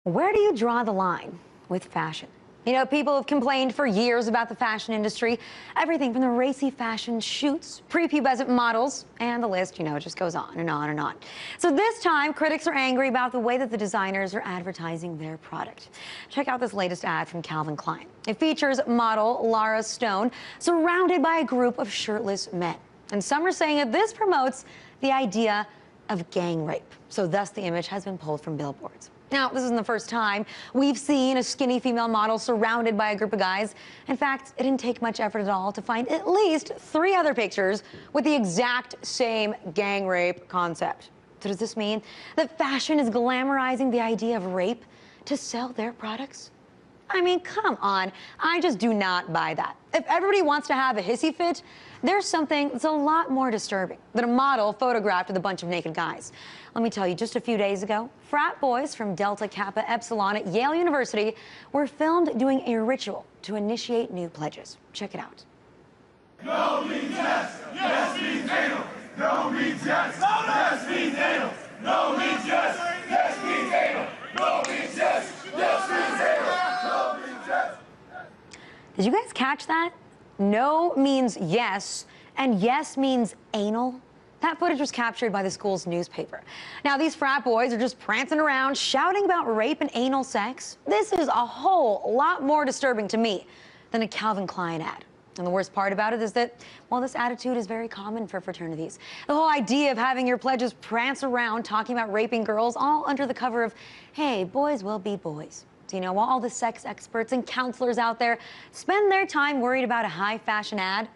Where do you draw the line with fashion? You know, people have complained for years about the fashion industry. Everything from the racy fashion shoots, prepubescent models, and the list, just goes on and on and on. So this time, critics are angry about the way that the designers are advertising their product. Check out this latest ad from Calvin Klein. It features model Lara Stone surrounded by a group of shirtless men. And some are saying that this promotes the idea of gang rape. So thus the image has been pulled from billboards. Now, this isn't the first time we've seen a skinny female model surrounded by a group of guys. In fact, it didn't take much effort at all to find at least 3 other pictures with the exact same gang rape concept. So does this mean that fashion is glamorizing the idea of rape to sell their products? I mean, come on. I just do not buy that. If everybody wants to have a hissy fit, there's something that's a lot more disturbing than a model photographed with a bunch of naked guys. Let me tell you, just a few days ago, frat boys from Delta Kappa Epsilon at Yale University were filmed doing a ritual to initiate new pledges. Check it out. No means yes, yes means anal. No means yes, yes means anal. No means yes, yes means anal. No means yes, yes means anal. No means yes. Did you guys catch that? No means yes, and yes means anal. That footage was captured by the school's newspaper. Now, these frat boys are just prancing around, shouting about rape and anal sex. This is a whole lot more disturbing to me than a Calvin Klein ad. And the worst part about it is that, well, this attitude is very common for fraternities. The whole idea of having your pledges prance around talking about raping girls, all under the cover of, hey, boys will be boys. So, while all the sex experts and counselors out there spend their time worried about a high fashion ad,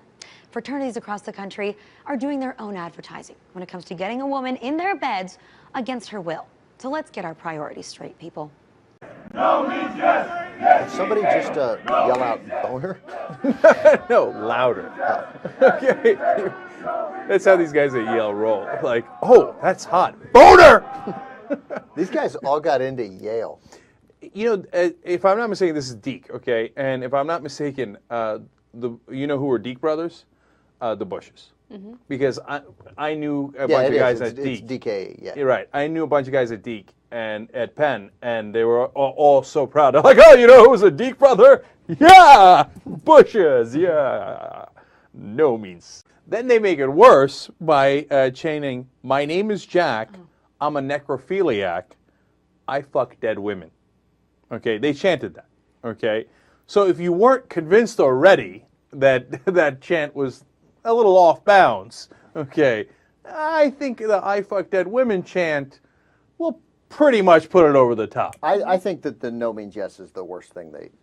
fraternities across the country are doing their own advertising when it comes to getting a woman in their beds against her will. So let's get our priorities straight, people. No means yes, yes. Did somebody just yell out boner? No, louder. Okay. That's how these guys at Yale roll. Like, oh, that's hot. Boner! These guys all got into Yale. If I'm not mistaken, this is Deke, okay? And if I'm not mistaken, you know who were Deke brothers? The Bushes. Mm-hmm. Because I knew a bunch of guys at Deke. It's DK, yeah. You're right. I knew a bunch of guys at Deke and at Penn, and they were all so proud. They're like, oh, you know who's a Deke brother? Yeah! Bushes, yeah! No means. Then they make it worse by chanting, my name is Jack, I'm a necrophiliac, I fuck dead women. Okay, they chanted that, okay? So if you weren't convinced already that that chant was a little off bounds, okay, I think the I fuck dead women chant will pretty much put it over the top. I think that the no means yes is the worst thing